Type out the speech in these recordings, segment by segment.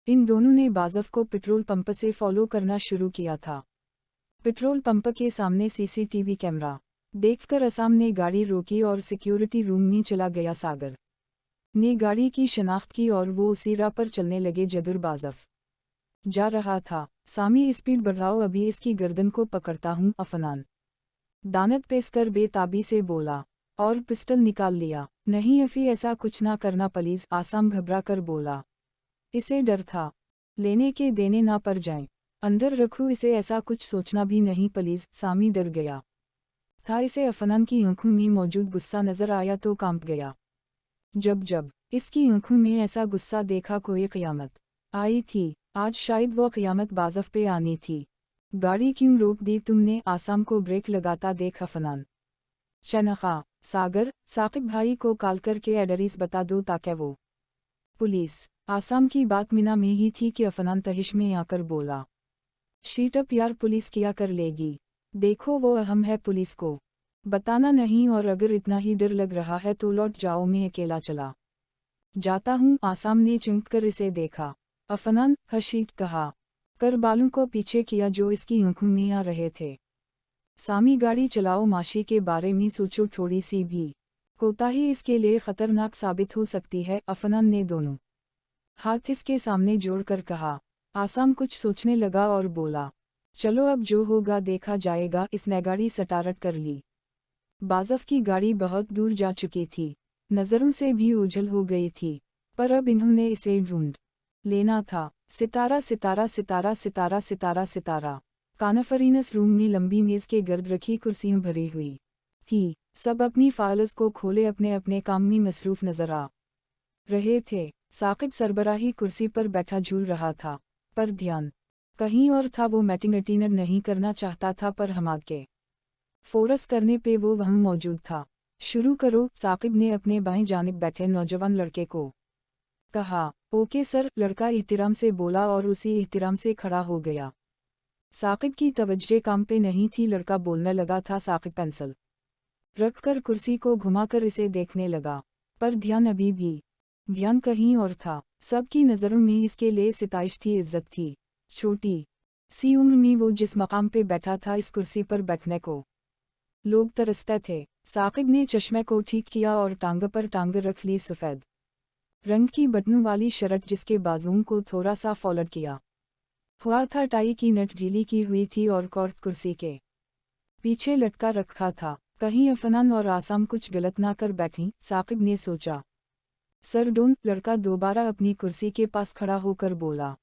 इन दोनों ने बाज़फ को पेट्रोल पंप से फॉलो करना शुरू किया था। पेट्रोल पंप के सामने सीसीटीवी कैमरा देखकर असाम ने गाड़ी रोकी और सिक्योरिटी रूम में चला गया। सागर ने गाड़ी की शनाख्त की और वो उसी राह पर चलने लगे जदुर बाज़फ जा रहा था। सामी स्पीड बढ़ाओ, अभी इसकी गर्दन को पकड़ता हूँ, अफनान दानत पेश कर बेताबी से बोला और पिस्टल निकाल लिया। नहीं अफी, ऐसा कुछ ना करना प्लीज, आसाम घबरा कर बोला। इसे डर था, लेने के देने ना पड़ जाएं। अंदर रखूं इसे, ऐसा कुछ सोचना भी नहीं प्लीज। सामी डर गया था। इसे अफनान की आंखों में मौजूद गुस्सा नजर आया तो कांप गया। जब जब इसकी आंखों में ऐसा गुस्सा देखा, कोई क़यामत आई थी। आज शायद वो क़यामत बाज़फ पे आनी थी। गाड़ी क्यों रोक दी तुमने? आसाम को ब्रेक लगाता देख अफनान चनखा। सागर, साकिब भाई को कॉल करके एड्रेस बता दो ताकि वो पुलिस। आसाम की बात मीना में ही थी कि अफनान तहिश में आकर बोला, शीट अप यार, पुलिस क्या कर लेगी? देखो वो अहम है, पुलिस को बताना नहीं, और अगर इतना ही डर लग रहा है तो लौट जाओ, मैं अकेला चला जाता हूँ। आसाम ने चुंक कर इसे देखा। अफनान हशीट कहा कर बालों को पीछे किया जो इसकी आंखों में आ रहे थे। सामी गाड़ी चलाओ, माशी के बारे में सोचो, थोड़ी सी भी कोताही इसके लिए खतरनाक साबित हो सकती है। अफनान ने दोनों हाथ इसके सामने जोड़कर कहा। आसाम कुछ सोचने लगा और बोला, चलो अब जो होगा देखा जाएगा। इसने गाड़ी स्टार्ट कर ली। बाज़फ की गाड़ी बहुत दूर जा चुकी थी, नज़रों से भी ओझल हो गई थी, पर अब इन्होंने इसे ढूंढ लेना था। सितारा सितारा सितारा सितारा सितारा सितारा। कानफरीनस रूम में लंबी मेज़ के गर्द रखी कुर्सियां भरी हुई थी। सब अपनी फाइल्स को खोले अपने अपने काम में मसरूफ़ नजर आ रहे थे। साकिब सरबराही कुर्सी पर बैठा झूल रहा था, पर ध्यान कहीं और था। वो मीटिंग अटेंड नहीं करना चाहता था, पर हमाद के फोर्स करने पे वो वहाँ मौजूद था। शुरू करो, साकिब ने अपने बाएं जानिब बैठे नौजवान लड़के को कहा। ओके सर, लड़का एहतिराम से बोला और उसी एहतिराम से खड़ा हो गया। साकिब की तवज्जो काम पे नहीं थी, लड़का बोलने लगा था। साकिब पेंसिल रखकर कुर्सी को घुमाकर इसे देखने लगा, पर ध्यान अभी भी ध्यान कहीं और था। सबकी नज़रों में इसके लिए सिताइश थी, इज्जत थी। छोटी सी उम्र में वो जिस मकाम पे बैठा था, इस कुर्सी पर बैठने को लोग तरसते थे। साकिब ने चश्मे को ठीक किया और टांग पर टांग रख ली। सफ़ेद रंग की बटनों वाली शर्ट जिसके बाजुओं को थोड़ा सा फॉलर किया हुआ था, टाई की नट ढीली की हुई थी और कॉर्ड कुर्सी के पीछे लटका रखा था। कहीं अफनान और आसाम कुछ गलत ना कर बैठी, साकिब ने सोचा। सर डोंट, लड़का दोबारा अपनी कुर्सी के पास खड़ा होकर बोला।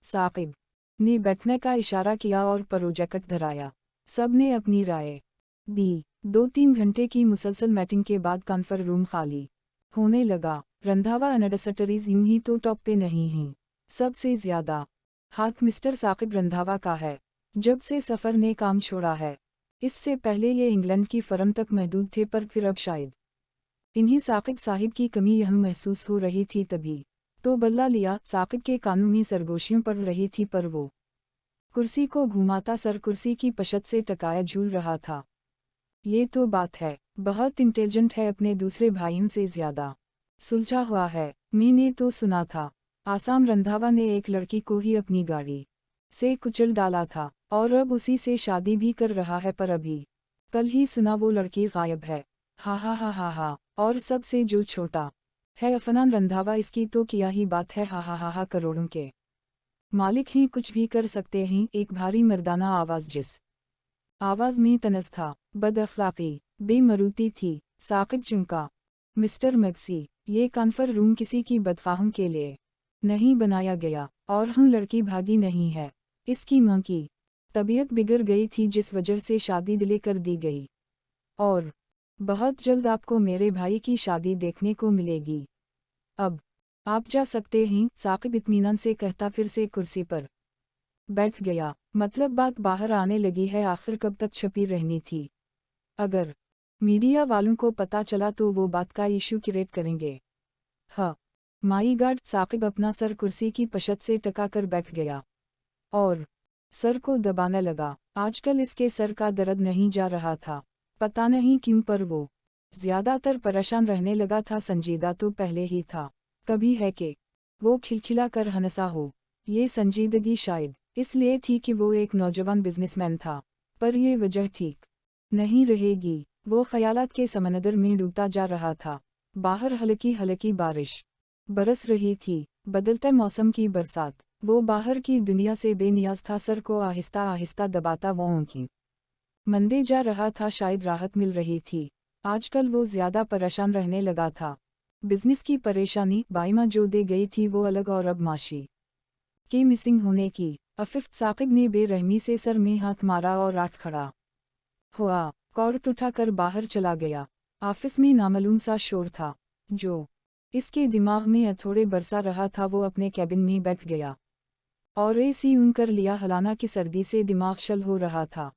साकिब ने बैठने का इशारा किया और प्रोजेक्ट धराया। सब ने अपनी राय दी। 2-3 घंटे की मुसलसल मीटिंग के बाद कॉन्फ्रेंस रूम खाली होने लगा। रंधावा एनेडसटरीज यूं ही तो टॉप पे नहीं हैं। सबसे ज्यादा हाथ मिस्टर साकिब रंधावा का है, जब से सफ़र ने काम छोड़ा है। इससे पहले ये इंग्लैंड की फर्म तक महदूद थे, पर फिर अब शायद इन्हीं साकिब साहिब की कमी यहाँ महसूस हो रही थी। तभी तो बदला लिया। साकिब के कानों में सरगोशियों पड़ रही थी, पर वो कुर्सी को घुमाता सर कुर्सी की पशत से टकाया झूल रहा था। ये तो बात है, बहुत इंटेलिजेंट है, अपने दूसरे भाइयों से ज्यादा सुलझा हुआ है। मैंने तो सुना था आसाम रंधावा ने एक लड़की को ही अपनी गाड़ी से कुचल डाला था और अब उसी से शादी भी कर रहा है, पर अभी कल ही सुना वो लड़की गायब है। हा हा हा हा हा। और सबसे जो छोटा है अफनान रंधावा, इसकी तो क्या ही बात है। हा हा हा हा। करोड़ों के मालिक ही कुछ भी कर सकते हैं। एक भारी मर्दाना आवाज़, जिस आवाज़ में तनस था, बद अखलाकी बेमरूती थी। साकिब चुंका। मिस्टर मैक्सी, ये कॉन्फ्रेंस रूम किसी की बदफाहों के लिए नहीं बनाया गया, और हम लड़की भागी नहीं है। इसकी मां की तबीयत बिगड़ गई थी, जिस वजह से शादी डिले कर दी गई, और बहुत जल्द आपको मेरे भाई की शादी देखने को मिलेगी। अब आप जा सकते हैं, साकिब इत्मीनान से कहता फिर से कुर्सी पर बैठ गया। मतलब बात बाहर आने लगी है, आखिर कब तक छुपी रहनी थी? अगर मीडिया वालों को पता चला तो वो बात का इशू क्रिएट करेंगे। हाँ माई गॉड। साकिब अपना सर कुर्सी की पशत से टकाकर बैठ गया और सर को दबाने लगा। आजकल इसके सर का दर्द नहीं जा रहा था, पता नहीं क्यों, पर वो ज्यादातर परेशान रहने लगा था। संजीदा तो पहले ही था, कभी है कि वो खिलखिला कर हंसा हो। ये संजीदगी शायद इसलिए थी कि वो एक नौजवान बिजनेसमैन था, पर ये वजह ठीक नहीं रहेगी। वो ख्यालात के समंदर में डूबता जा रहा था। बाहर हल्की हल्की बारिश बरस रही थी, बदलते मौसम की बरसात। वो बाहर की दुनिया से बेनियाज था, सर को आहिस्ता आहिस्ता दबाता वो आंखें मंदे जा रहा था। शायद राहत मिल रही थी। आजकल वो ज्यादा परेशान रहने लगा था। बिजनेस की परेशानी बाइमा जो दे गई थी वो अलग, और अब माशी के मिसिंग होने की। अफिफ साकिब ने बेरहमी से सर में हाथ मारा और आठ खड़ा हुआ। कॉर्ट उठाकर बाहर चला गया। ऑफिस में नामालूम सा शोर था जो इसके दिमाग में अथोड़े बरसा रहा था। वो अपने कैबिन में बैठ गया और एसी ऑन कर लिया। हलाना की सर्दी से दिमाग शल हो रहा था।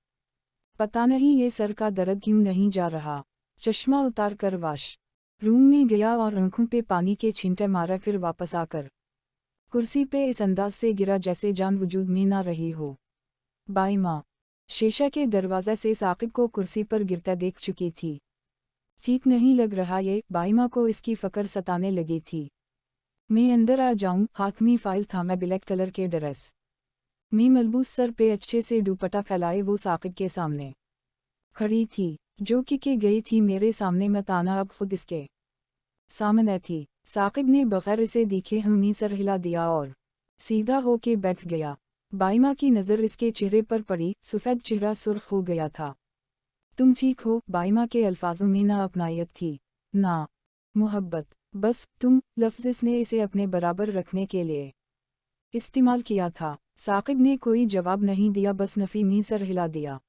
पता नहीं ये सर का दर्द क्यों नहीं जा रहा। चश्मा उतार कर वाश रूम में गया और आंखों पे पानी के छींटे मारा। फिर वापस आकर कुर्सी पे इस अंदाज से गिरा जैसे जान वजूद में ना रही हो। बाइमा शीशे के दरवाजे से साकिब को कुर्सी पर गिरता देख चुकी थी। ठीक नहीं लग रहा ये। बाइमा को इसकी फ़िक्र सताने लगी थी। मैं अंदर आ जाऊं? हाथ में फाइल था। मैं ब्लैक कलर के ड्रेस में मलबूस सर पे अच्छे से दुपट्टा फैलाए वो साकिब के सामने खड़ी थी, जो कि गई थी मेरे सामने मत आना। अब खुद इसके सामने थी। साकिब ने बगैर इसे दिखे हमी सर हिला दिया और सीधा होके बैठ गया। बाइमा की नज़र इसके चेहरे पर पड़ी। सफ़ेद चेहरा सुर्ख हो गया था। तुम ठीक हो? बाइमा के अल्फाजों में ना अपनायत थी ना मोहब्बत, बस तुम लफ्ज़ इसने इसे अपने बराबर रखने के लिए इस्तेमाल किया था। साकिब ने कोई जवाब नहीं दिया, बस नफ़ी में सर हिला दिया।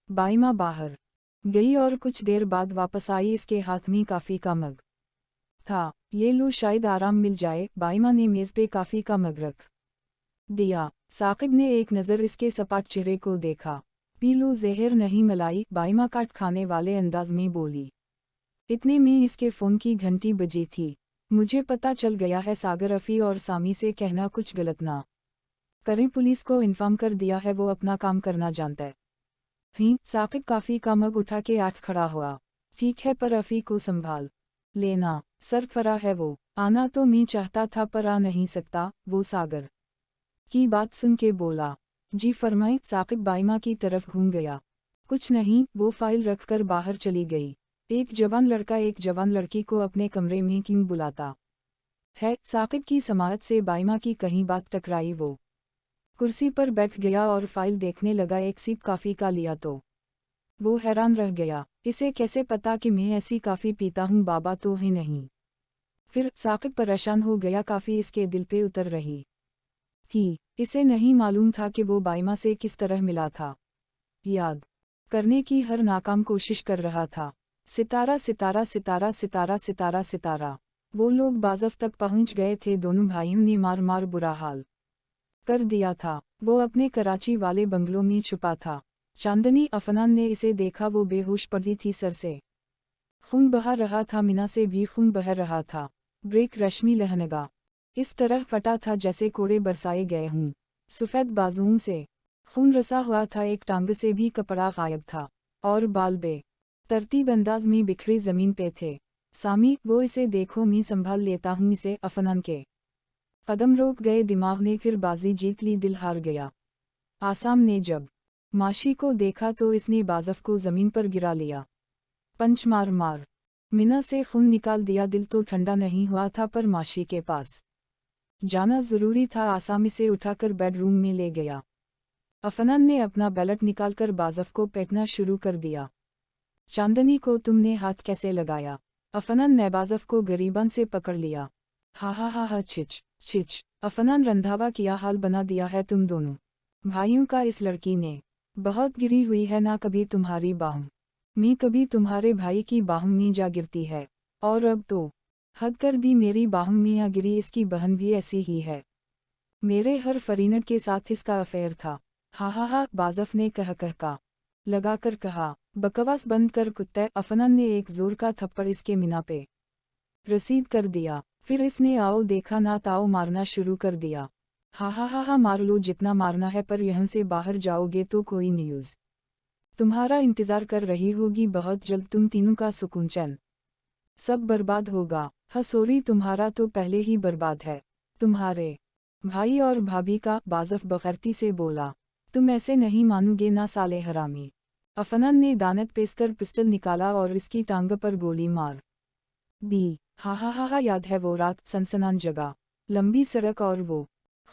बाइमा बाहर गई और कुछ देर बाद वापस आई। इसके हाथ में काफ़ी का मग था। ये लो, शायद आराम मिल जाए। बाइमा ने मेज़ पे काफ़ी का मग रख दिया। साकिब ने एक नज़र इसके सपाट चेहरे को देखा। पी लो, जहर नहीं मलाई, बाइमा काट खाने वाले अंदाज में बोली। इतने में इसके फ़ोन की घंटी बजी थी। मुझे पता चल गया है, सागर अफ़ी और सामी से कहना कुछ गलत ना करें। पुलिस को इन्फॉर्म कर दिया है, वो अपना काम करना जानता है। ही साकिब काफ़ी का मग उठा के आठ खड़ा हुआ। ठीक है, पर अफ़ी को संभाल लेना। सरफरा है वो। आना तो मैं चाहता था पर आ नहीं सकता। वो सागर की बात सुन के बोला। जी फरमाएं। साकिब बाइमा की तरफ घूम गया। कुछ नहीं, वो फाइल रखकर बाहर चली गई। एक जवान लड़का एक जवान लड़की को अपने कमरे में क्यों बुलाता है? साकिब की समाअत से बाइमा की कहीं बात टकराई। वो कुर्सी पर बैठ गया और फाइल देखने लगा। एक सिप काफ़ी का लिया तो वो हैरान रह गया। इसे कैसे पता कि मैं ऐसी काफ़ी पीता हूँ? बाबा तो ही नहीं। फिर साकिब परेशान हो गया। काफ़ी इसके दिल पे उतर रही थी। इसे नहीं मालूम था कि वो बाइमा से किस तरह मिला था। याद करने की हर नाकाम कोशिश कर रहा था। सितारा सितारा सितारा सितारा सितारा सितारा। वो लोग बाज़फ तक पहुंच गए थे। दोनों भाइयों ने मार मार बुरा हाल कर दिया था। वो अपने कराची वाले बंगलों में छुपा था। चांदनी अफनान ने इसे देखा। वो बेहोश पड़ी थी, सर से खून बहा रहा था, मीना से भी खून बह रहा था। ब्रेक रश्मि लहनगा इस तरह फटा था जैसे कोड़े बरसाए गए हों। सफ़ेद बाजुओं से खून रसा हुआ था। एक टांग से भी कपड़ा गायब था और बाल बे तरतीब अंदाज में बिखरे ज़मीन पे थे। सामी, वो इसे देखो, मैं संभाल लेता हूँ इसे। अफनान के कदम रोक गए। दिमाग ने फिर बाजी जीत ली, दिल हार गया। आसाम ने जब माशी को देखा तो इसने बाज़फ को ज़मीन पर गिरा लिया। पंच मार मार मीना से खून निकाल दिया। दिल तो ठंडा नहीं हुआ था, पर माशी के पास जाना ज़रूरी था। आसाम इसे उठाकर बेडरूम में ले गया। अफनान ने अपना बैलेट निकालकर बाज़फ को पेटना शुरू कर दिया। चांदनी को तुमने हाथ कैसे लगाया? अफनान ने बाज़फ को गरीबन से पकड़ लिया। हा हा हा हा, छिच छिच। अफनान, रंधावा किया हाल बना दिया है तुम दोनों भाइयों का। इस लड़की ने बहुत गिरी हुई है ना, कभी तुम्हारी बाहों में कभी तुम्हारे भाई की बाहों में जा गिरती है। और अब तो हद कर दी, मेरी बाहों में आ गिरी। इसकी बहन भी ऐसी ही है। मेरे हर फरीनट के साथ इसका अफेयर था। हा हा हा, बाज़फ ने कह लगाकर कहा। बकवास बंद कर कुत्ते। अफनान ने एक जोर का थप्पड़ इसके मीना पे रसीद कर दिया। फिर इसने आओ देखा ना ताओ मारना शुरू कर दिया। हा हा हा हा, मार लो जितना मारना है, पर यहाँ से बाहर जाओगे तो कोई न्यूज़ तुम्हारा इंतज़ार कर रही होगी। बहुत जल्द तुम तीनों का सुकून चैन सब बर्बाद होगा। हसोरी, तुम्हारा तो पहले ही बर्बाद है। तुम्हारे भाई और भाभी का, बाज़फ बखरती से बोला। तुम ऐसे नहीं मानोगे ना साले हरामी। अफनान ने दानत पेशकर पिस्टल निकाला और इसकी टांग पर गोली मार दी। हा, याद है वो रात, सनसनान जगह, लंबी सड़क और वो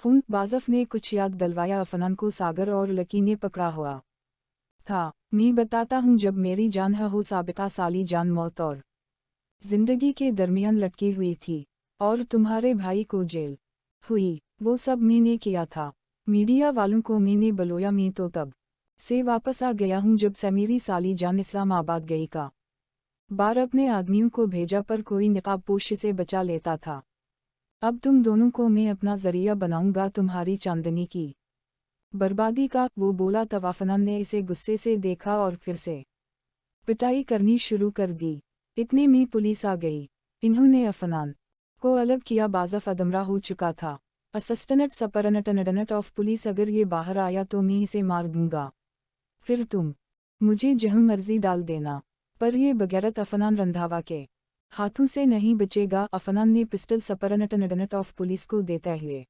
खून। बाज़फ ने कुछ याद दिलवाया अफनान को। सागर और लकी ने पकड़ा हुआ था। मैं बताता हूँ, जब मेरी जान हो साबिका साली जान मौत और जिंदगी के दरमियान लटकी हुई थी, और तुम्हारे भाई को जेल हुई, वो सब मैंने किया था। मीडिया वालों को मैंने बुलाया, मैं तो तब से वापस आ गया हूँ जब से मेरी साली जान इस्लामाबाद गई का बार अपने आदमियों को भेजा, पर कोई निकाबपोश से बचा लेता था। अब तुम दोनों को मैं अपना जरिया बनाऊंगा तुम्हारी चांदनी की बर्बादी का। वो बोला तब अफनान ने इसे गुस्से से देखा और फिर से पिटाई करनी शुरू कर दी। इतने में पुलिस आ गई। इन्होंने अफनान को अलग किया। बाज़फ अदमरा हो चुका था। असिस्टेंट सुपरिटेंडेंट ऑफ पुलिस, अगर ये बाहर आया तो मैं इसे मार दूंगा, फिर तुम मुझे जहाँ मर्जी डाल देना। पर ये बगैरत अफनान रंधावा के हाथों से नहीं बचेगा। अफनान ने पिस्टल सुपरिटेंडेंट ऑफ पुलिस को देते हुए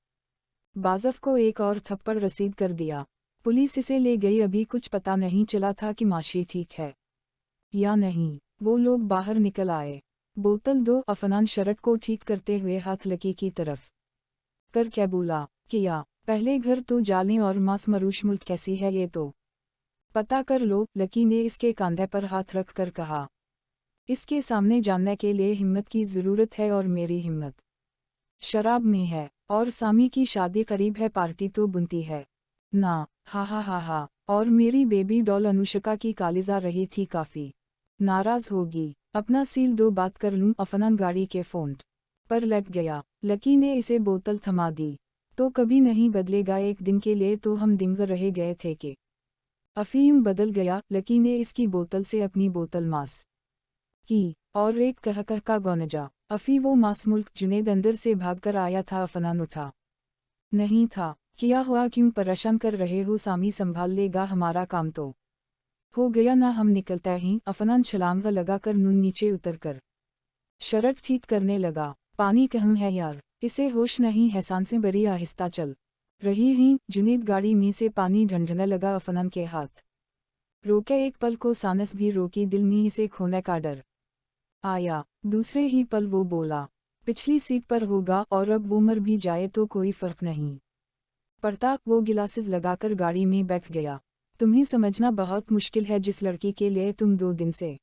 बाज़फ को एक और थप्पड़ रसीद कर दिया। पुलिस इसे ले गई। अभी कुछ पता नहीं चला था कि माशी ठीक है या नहीं। वो लोग बाहर निकल आए। बोतल दो, अफनान शर्ट को ठीक करते हुए हाथ लकी की तरफ कर क्या बोला। किया, पहले घर तो जालें और मांस मरूश मुल्क कैसी है ये तो पता कर लो। लकी ने इसके कंधे पर हाथ रख कर कहा। इसके सामने जानने के लिए हिम्मत की ज़रूरत है, और मेरी हिम्मत शराब में है। और सामी की शादी करीब है, पार्टी तो बुनती है ना। हा। और मेरी बेबी डॉल अनुष्का की कालिजा रही थी, काफ़ी नाराज़ होगी। अपना सील दो, बात कर लूँ। अफनान गाड़ी के फोन पर लग गया। लकी ने इसे बोतल थमा दी। तो कभी नहीं बदलेगा, एक दिन के लिए तो हम दिंग रह गए थे कि अफीम बदल गया। लकी ने इसकी बोतल से अपनी बोतल मास की और एक कह का गौनजा। अफी वो मास मुल्क जुनेद अंदर से भागकर आया था। अफनान उठा नहीं था। किया हुआ क्यों परेशान कर रहे हो, सामी संभाल लेगा, हमारा काम तो हो गया ना, हम निकलते ही। अफनान छलांग लगाकर नून नीचे उतरकर शर्ट ठीक करने लगा। पानी कहाँ है यार, इसे होश नहीं है, सांसें बड़ी आहिस्ता चल रही हैं। जुनेद गाड़ी में से पानी ढंढने लगा। अफनान के हाथ रोके, एक पल को सांस भी रोकी। दिल में इसे खोने का डर आया। दूसरे ही पल वो बोला, पिछली सीट पर होगा, और अब वो मर भी जाए तो कोई फर्क नहीं पड़ता। वो गिलासेस लगाकर गाड़ी में बैठ गया। तुम्हें समझना बहुत मुश्किल है, जिस लड़की के लिए तुम 2 दिन से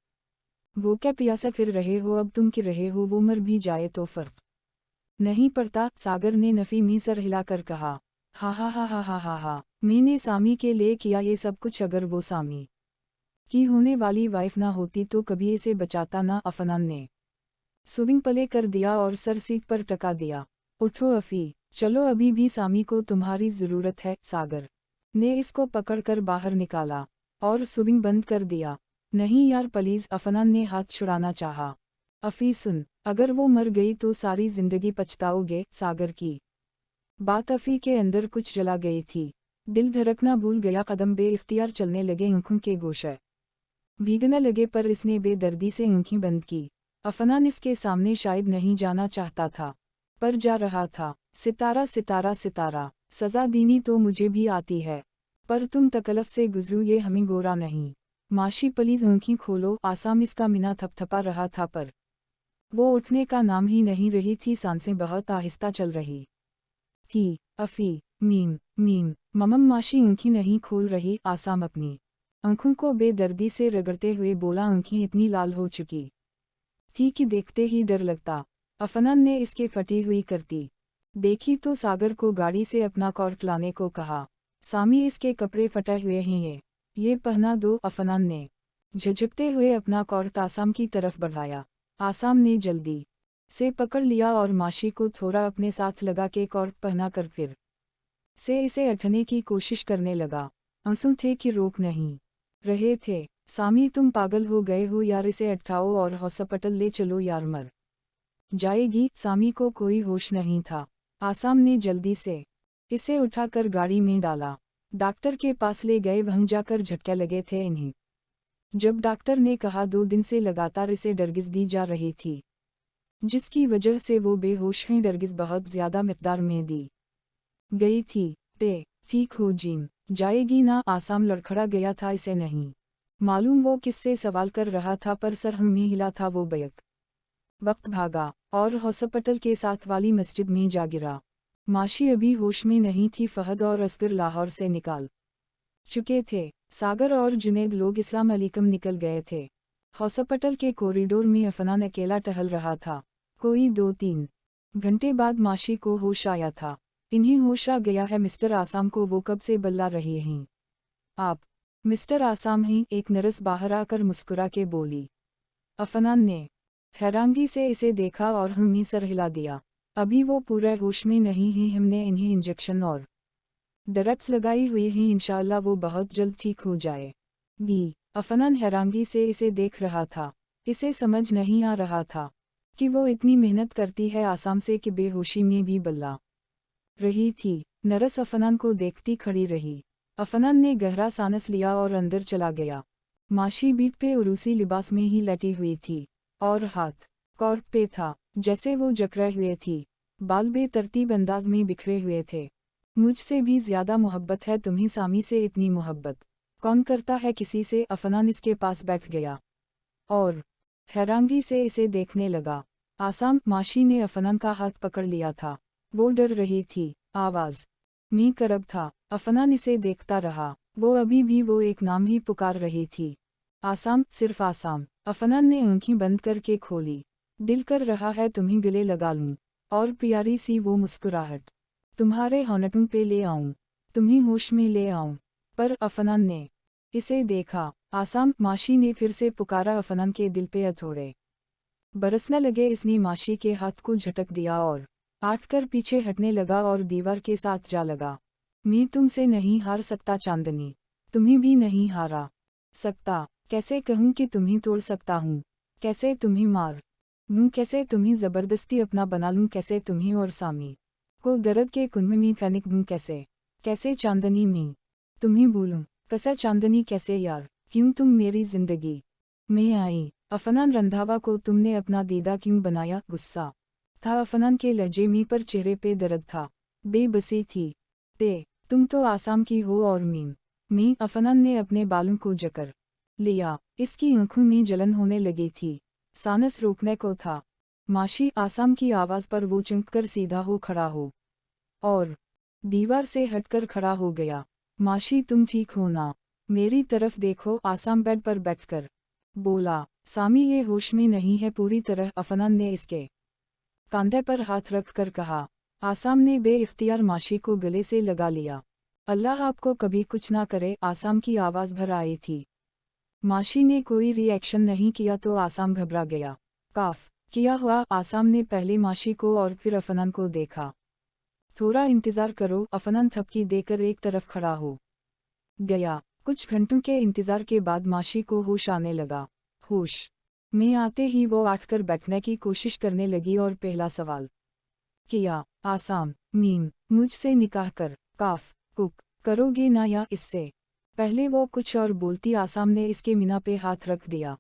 वो क्या प्यासा फिर रहे हो, अब तुम की रहे हो, वो मर भी जाए तो फर्क नहीं पड़ता। सागर ने नफी में सर हिलाकर कहा। हा, मैंने सामी के लिए किया ये सब कुछ। अगर वो सामी की होने वाली वाइफ ना होती तो कभी इसे बचाता ना। अफनान ने स्विंग प्ले कर दिया और सर सीट पर टका दिया। उठो अफी, चलो, अभी भी सामी को तुम्हारी ज़रूरत है। सागर ने इसको पकड़कर बाहर निकाला और स्विंग बंद कर दिया। नहीं यार प्लीज़, अफनान ने हाथ छुड़ाना चाहा। अफी सुन, अगर वो मर गई तो सारी जिंदगी पछताओगे। सागर की बात अफी के अंदर कुछ जला गई थी। दिल धड़कना भूल गया, कदम बेइख्तियार चलने लगे, आंखों के गोशे भीगने लगे, पर इसने बेदर्दी से आंखें बंद की। अफनान इसके सामने शायद नहीं जाना चाहता था, पर जा रहा था। सितारा, सजा दीनी तो मुझे भी आती है, पर तुम तकलफ से गुजरू ये हमें गोरा नहीं। माशी प्लीज आंखें खोलो। आसाम इसका मिना थपथपा रहा था, पर वो उठने का नाम ही नहीं रही थी। सांसें बहुत आहिस्ता चल रही थी। अफी, मीम, ममम। माशी आंखें नहीं खोल रही। आसाम अपनी आंखों को बेदर्दी से रगड़ते हुए बोला। आंखें इतनी लाल हो चुकी थी कि देखते ही डर लगता। अफनान ने इसके फटी हुई करती देखी तो सागर को गाड़ी से अपना कोट लाने को कहा। सामी, इसके कपड़े फटे हुए हैं, ये पहना दो। अफनान ने झिझकते हुए अपना कोट आसाम की तरफ बढ़ाया। आसाम ने जल्दी से पकड़ लिया और माशी को थोड़ा अपने साथ लगा के कोट पहना कर फिर से इसे उठने की कोशिश करने लगा। आंसू थे कि रोक नहीं रहे थे। सामी, तुम पागल हो गए हो यार, इसे उठाओ और हॉस्पिटल ले चलो यार, मर जाएगी। सामी को कोई होश नहीं था। आसाम ने जल्दी से इसे उठाकर गाड़ी में डाला। डॉक्टर के पास ले गए, वहीं जाकर झटके लगे थे इन्हें। जब डॉक्टर ने कहा 2 दिन से लगातार इसे दर्गिस दी जा रही थी, जिसकी वजह से वो बेहोश हैं। नरगिस बहुत ज़्यादा मिकदार में दी गई थी। ठीक हो जिम जाएगी ना? आसाम लड़खड़ा गया था। इसे नहीं मालूम वो किससे सवाल कर रहा था, पर सर में हिला था वो बैक। वक्त भागा और हॉस्पिटल के साथ वाली मस्जिद में जा गिरा। माशी अभी होश में नहीं थी। फहद और असगर लाहौर से निकाल चुके थे। सागर और जुनैद लोग इस्लाम अलैकुम निकल गए थे। हॉस्पिटल के कॉरिडोर में अफनान अकेला टहल रहा था। कोई 2-3 घंटे बाद माशी को होश आया था। इन्हीं होश आ गया है मिस्टर आसाम को, वो कब से बल्ला रहे हैं। आप मिस्टर आसाम हैं? एक नर्स बाहर आकर मुस्कुरा के बोली। अफनान ने हैरानगी से इसे देखा और हमें सर हिला दिया। अभी वो पूरे होश में नहीं है। हमने इन्हें इंजेक्शन और ड्रग्स लगाई हुई हैं। इंशाअल्लाह वो बहुत जल्द ठीक हो जाएगी। अफनान हैरानगी से इसे देख रहा था। इसे समझ नहीं आ रहा था कि वो इतनी मेहनत करती है आसाम से कि बेहोशी में भी बल्ला रही थी। नर्स अफनान को देखती खड़ी रही। अफनान ने गहरा सांस लिया और अंदर चला गया। माशी बीट पे उरूसी लिबास में ही लेटी हुई थी और हाथ कॉर्प पे था, जैसे वो जकड़े हुए थी। बाल बेतरतीब अंदाज में बिखरे हुए थे। मुझसे भी ज़्यादा मोहब्बत है तुम्हें सामी से। इतनी मोहब्बत कौन करता है किसी से? अफनान इसके पास बैठ गया और हैरानगी से इसे देखने लगा। आसाम माशी ने अफनान का हाथ पकड़ लिया था। वो डर रही थी। आवाज़ मी करब था। अफनान इसे देखता रहा। वो अभी भी वो एक नाम ही पुकार रही थी। आसाम, सिर्फ आसाम। अफनान ने आंखें बंद करके खोली। दिल कर रहा है तुम्हें गले लगा लूं और प्यारी सी वो मुस्कुराहट तुम्हारे होंठों पे ले आऊं, तुम्हें होश में ले आऊं। पर अफनान ने इसे देखा। आसाम, माशी ने फिर से पुकारा। अफनान के दिल पे हथौड़े बरसने लगे। इसने माशी के हाथ को झटक दिया और आटकर पीछे हटने लगा और दीवार के साथ जा लगा। मैं तुमसे नहीं हार सकता चांदनी, तुम्हें भी नहीं हारा सकता। कैसे कहूँ कि तुम्हें तोड़ सकता हूँ? कैसे तुम्हें मार लूँ? कैसे तुम्हें ज़बरदस्ती अपना बना लूँ? कैसे तुम्हें और सामी को दर्द के कुंभ में फेंक दूँ? कैसे चांदनी में तुम्हें भूलूं? कैसे चांदनी, कैसे यार? क्यों तुम मेरी जिंदगी में आई? अफनान रंधावा को तुमने अपना दीदा क्यों बनाया? गुस्सा था अफनान के लहजे में, पर चेहरे पे दर्द था। बेबसी थी। तुम तो आसाम की हो और मैं। अफनान ने अपने बालों को जकड़ लिया। इसकी आंखों में जलन होने लगी थी। सांस रोकने को था। माशी, आसाम की आवाज़ पर वो चौंककर सीधा हो खड़ा हो और दीवार से हटकर खड़ा हो गया। माशी, तुम ठीक हो ना? मेरी तरफ देखो। आसाम बेड पर बैठकर बोला। सामी, ये होश में नहीं है पूरी तरह। अफनान ने इसके कंधे पर हाथ रखकर कहा। आसाम ने बेइख्तियार माशी को गले से लगा लिया। अल्लाह आपको कभी कुछ ना करे। आसाम की आवाज़ भर आई थी। माशी ने कोई रिएक्शन नहीं किया तो आसाम घबरा गया। काफ किया हुआ आसाम ने पहले माशी को और फिर अफनान को देखा। थोड़ा इंतज़ार करो। अफनान थपकी देकर एक तरफ खड़ा हो गया। कुछ घंटों के इंतज़ार के बाद माशी को होश आने लगा। होश में आते ही वो उठकर बैठने की कोशिश करने लगी और पहला सवाल किया। आसाम, मुझसे निकाह कर काफ कुक करोगे ना, या इससे पहले वो कुछ और बोलती आसाम ने इसके मीना पे हाथ रख दिया।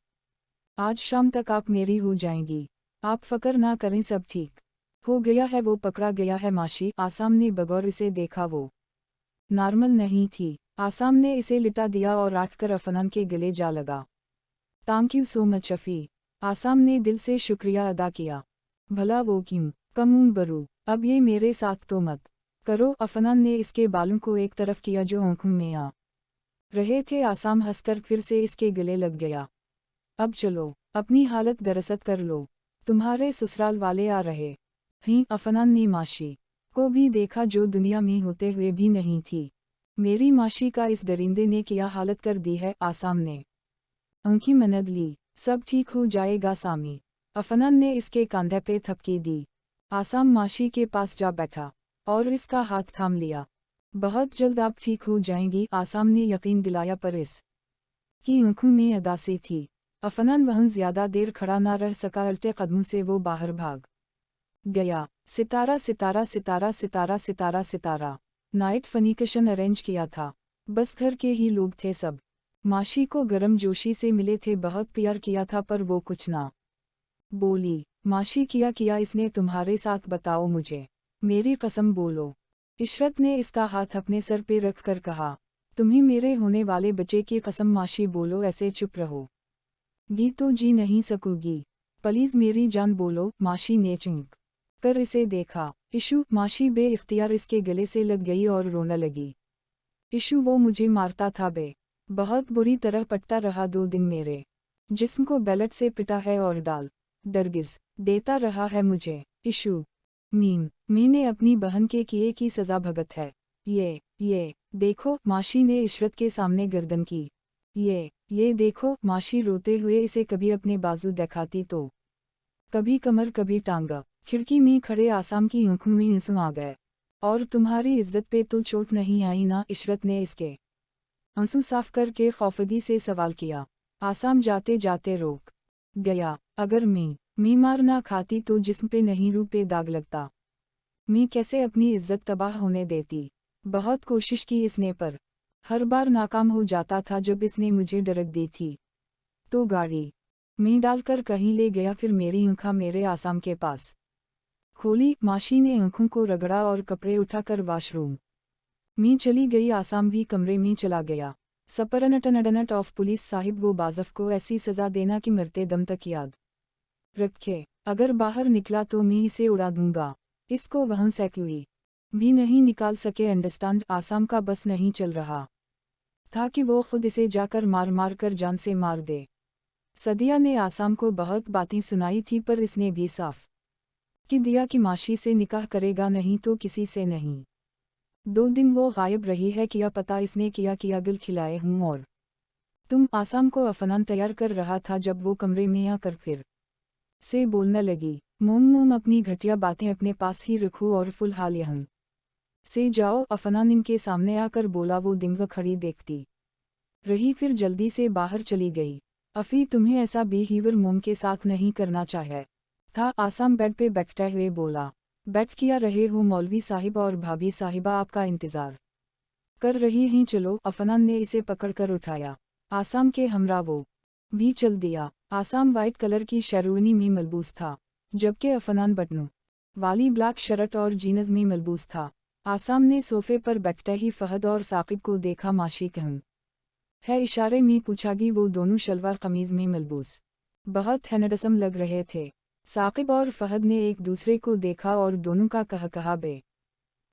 आज शाम तक आप मेरी हो जाएंगी। आप फ़िक्र ना करें, सब ठीक हो गया है। वो पकड़ा गया है माशी। आसाम ने बगौर इसे देखा। वो नॉर्मल नहीं थी। आसाम ने इसे लिटा दिया और उठकर अफनान के गले जा लगा। थैंक यू सो मच अफ़ी। आसाम ने दिल से शुक्रिया अदा किया। भला वो क्यों कमून बरू, अब ये मेरे साथ तो मत करो। अफनान ने इसके बालों को एक तरफ किया जो आंखों में आ रहे थे। आसाम हंसकर फिर से इसके गले लग गया। अब चलो, अपनी हालत दरस्त कर लो, तुम्हारे ससुराल वाले आ रहे हैं। अफनान ने माशी को भी देखा जो दुनिया में होते हुए भी नहीं थी। मेरी माशी का इस दरिंदे ने क्या हालत कर दी है? आसाम ने आंखें मनद ली। सब ठीक हो जाएगा सामी। अफनान ने इसके कंधे पे थपकी दी। आसाम माशी के पास जा बैठा और इसका हाथ थाम लिया। बहुत जल्द आप ठीक हो जाएंगी, आसाम ने यकीन दिलाया, पर इस की आंखों में अदासी थी। अफनान वहाँ ज़्यादा देर खड़ा ना रह सका। उल्टे कदमों से वो बाहर भाग गया। सितारा सितारा सितारा सितारा सितारा सितारा नाइट फनीकेशन अरेंज किया था। बस घर के ही लोग थे सब। माशी को गर्म जोशी से मिले थे, बहुत प्यार किया था, पर वो कुछ ना बोली। माशी किया इसने तुम्हारे साथ, बताओ मुझे, मेरी कसम बोलो। इशरत ने इसका हाथ अपने सर पे रख कर कहा, तुम्ही मेरे होने वाले बच्चे की कसम। माशी बोलो, ऐसे चुप रहो गी तो जी नहीं सकूगी, प्लीज मेरी जान बोलो। माशी ने चूक कर इसे देखा। इशू, माशी बे इख्तियार इसके गले से लग गई और रोने लगी। इशू, वो मुझे मारता था बे, बहुत बुरी तरह पटता रहा 2 दिन, मेरे जिस्म को बेलट से पिटा है और डाल दरगिज देता रहा है मुझे। इशू, मी ने अपनी बहन के किए की सज़ा भगत है। ये देखो, माशी ने इशरत के सामने गर्दन की। ये देखो। माशी रोते हुए इसे कभी अपने बाजू दिखाती तो कभी कमर, कभी टांगा। खिड़की में खड़े आसाम की आंखों में आंसू आ गए। और तुम्हारी इज्जत पे तो चोट नहीं आई ना? इशरत ने इसके आंसू साफ करके खौफगी से सवाल किया। आसाम जाते जाते रोक गया। अगर मी मार ना खाती तो जिस्म पे नहीं, रूह पे दाग लगता। मी कैसे अपनी इज्जत तबाह होने देती। बहुत कोशिश की इसने, पर हर बार नाकाम हो जाता था। जब इसने मुझे डरक दी थी तो गाड़ी मी डालकर कहीं ले गया, फिर मेरी आंखें मेरे आसाम के पास खोली। माशी ने आंखों को रगड़ा और कपड़े उठाकर वॉशरूम मी चली गई। आसाम भी कमरे में चला गया। सपरनटनडनट ऑफ पुलिस साहिब, वो बाज़फ को ऐसी सज़ा देना कि मरते दम तक याद रखे। अगर बाहर निकला तो मैं इसे उड़ा दूंगा। इसको वहाँ से कोई भी नहीं निकाल सके। अंडरस्टैंड? आसाम का बस नहीं चल रहा था कि वो खुद इसे जाकर मार कर जान से मार दे। सदिया ने आसाम को बहुत बातें सुनाई थी, पर इसने भी साफ कि दिया कि माशी से निकाह करेगा, नहीं तो किसी से नहीं। 2 दिन वो गायब रही है। क्या पता इसने किया गुल खिलाए हूँ। और तुम? आसाम को अफनान तैयार कर रहा था जब वो कमरे में आकर फिर से बोलने लगी। मोम अपनी घटिया बातें अपने पास ही रखूँ और फिलहाल यहाँ से जाओ। अफनान इनके सामने आकर बोला। वो दिम्ग खड़ी देखती रही, फिर जल्दी से बाहर चली गई। अफी, तुम्हें ऐसा बिहेवियर मोम के साथ नहीं करना चाहिए था। आसाम बेड पे बैठते हुए बोला। बैठ किया रहे हो? मौलवी साहिब और भाभी साहिबा आपका इंतज़ार कर रही हैं। चलो। अफनान ने इसे पकड़कर उठाया। आसाम के हमरा वो भी चल दिया। आसाम वाइट कलर की शेरवानी में मलबूस था, जबकि अफनान बटनों वाली ब्लैक शर्ट और जीन्स में मलबूस था। आसाम ने सोफे पर बैठते ही फहद और साकिब को देखा। माशी कहूँ है इशारे में पूछागी। वो दोनों शलवार कमीज में मलबूस बहुत हैंडसम लग रहे थे। साकिब और फहद ने एक दूसरे को देखा और दोनों का कहा बे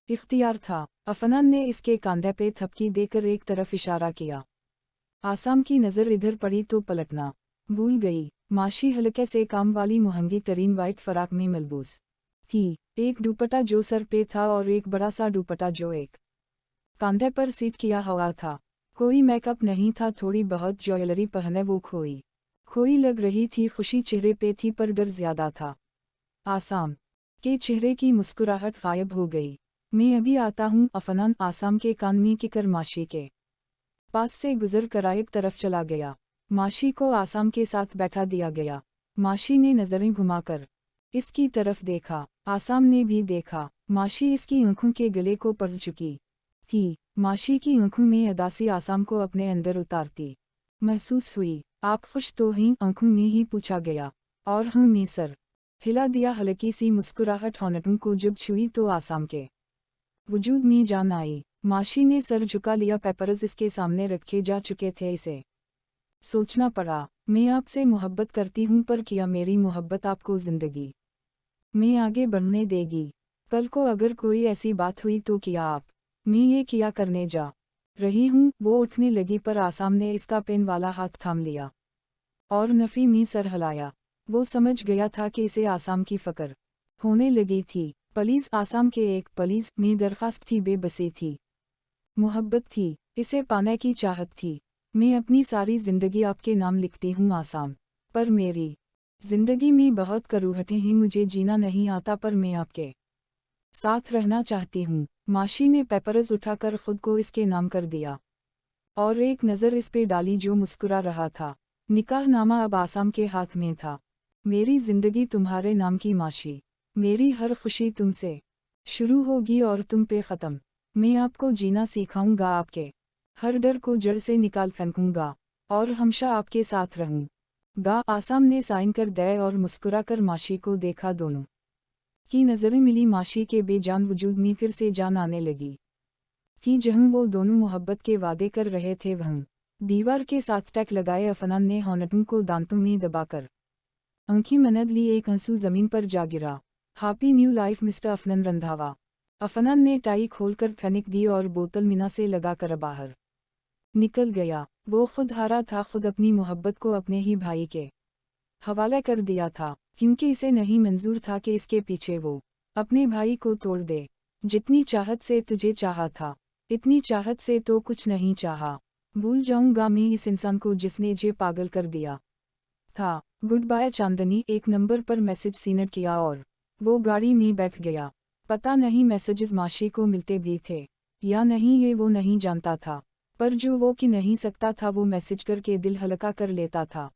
इख्तियार था। अफनान ने इसके कंधे पे थपकी देकर एक तरफ इशारा किया। आसाम की नज़र इधर पड़ी तो पलटना भूल गई। माशी हल्के से काम वाली महंगी तरीन वाइट फराक में मलबूस थी। एक दुपट्टा जो सर पे था और एक बड़ा सा दुपट्टा जो एक कंधे पर सीट किया हुआ था। कोई मेकअप नहीं था, थोड़ी बहुत ज्वेलरी पहने वो खोई लग रही थी। खुशी चेहरे पे थी, पर डर ज्यादा था। आसाम के चेहरे की मुस्कुराहट गायब हो गई। मैं अभी आता हूँ। अफनान आसाम के कान में किकर माशी के पास से गुजर कर एक तरफ चला गया। माशी को आसाम के साथ बैठा दिया गया। माशी ने नज़रें घुमाकर इसकी तरफ देखा। आसाम ने भी देखा। माशी इसकी आंखों के गले को पढ़ चुकी थी। माशी की आंखों में उदासी आसाम को अपने अंदर उतारती महसूस हुई। आप खुश तो हैं? आंखों में ही पूछा गया। और हाँ, मैं सर हिला दिया। हल्की सी मुस्कुराहट होंठों को जब छुई तो आसाम के वजूद में जान आई। माशी ने सर झुका लिया। पेपर्स इसके सामने रखे जा चुके थे। इसे सोचना पड़ा। मैं आपसे मोहब्बत करती हूँ, पर क्या मेरी मोहब्बत आपको जिंदगी में आगे बढ़ने देगी? कल को अगर कोई ऐसी बात हुई तो क्या आप मैं ये क्या करने जा रही हूँ? वो उठने लगी, पर आसाम ने इसका पेन वाला हाथ थाम लिया और नफ़ी में सर हिलाया। वो समझ गया था कि इसे आसाम की फ़िक्र होने लगी थी। प्लीज़ आसाम के एक प्लीज़ में दरख्वास्त थी, बेबसी थी, मोहब्बत थी, इसे पाने की चाहत थी। मैं अपनी सारी ज़िंदगी आपके नाम लिखती हूँ आसाम, पर मेरी ज़िंदगी में बहुत करूहटें हैं। मुझे जीना नहीं आता, पर मैं आपके साथ रहना चाहती हूँ। माशी ने पेपर्स उठाकर खुद को इसके नाम कर दिया और एक नज़र इस पे डाली जो मुस्कुरा रहा था। निकाहनामा अब आसाम के हाथ में था। मेरी ज़िंदगी तुम्हारे नाम की माशी। मेरी हर खुशी तुमसे शुरू होगी और तुम पे ख़त्म। मैं आपको जीना सिखाऊंगा, आपके हर डर को जड़ से निकाल फेंकूंगा और हमेशा आपके साथ रहूं। गा आसाम ने साइन कर दे और मुस्कुराकर माशी को देखा। दोनों की नज़रें मिली। माशी के बेजान वजूद में फिर से जान आने लगी कि जहाँ वो दोनों मोहब्बत के वादे कर रहे थे वहाँ दीवार के साथ टैक लगाए अफनान ने हॉनटों को दांतों में दबाकर आंखें मनद ली। एक आंसू जमीन पर जा गिरा। Happy new life mister Afnan Randhawa. Afnan ने टाई खोलकर फेंक दी और बोतल मीना से लगाकर बाहर निकल गया। वो खुद हारा था, खुद अपनी मोहब्बत को अपने ही भाई के हवाले कर दिया था, क्योंकि इसे नहीं मंजूर था कि इसके पीछे वो अपने भाई को तोड़ दे। जितनी चाहत से तुझे चाहा था, इतनी चाहत से तो कुछ नहीं चाहा। भूल जाऊंगा मैं इस इंसान को जिसने जे पागल कर दिया था। गुड बाय चांदनी। एक नंबर पर मैसेज सीनेट किया और वो गाड़ी में बैठ गया। पता नहीं मैसेजेस माशी को मिलते भी थे या नहीं, ये वो नहीं जानता था, पर जो वो कि नहीं सकता था वो मैसेज करके दिल हल्का कर लेता था।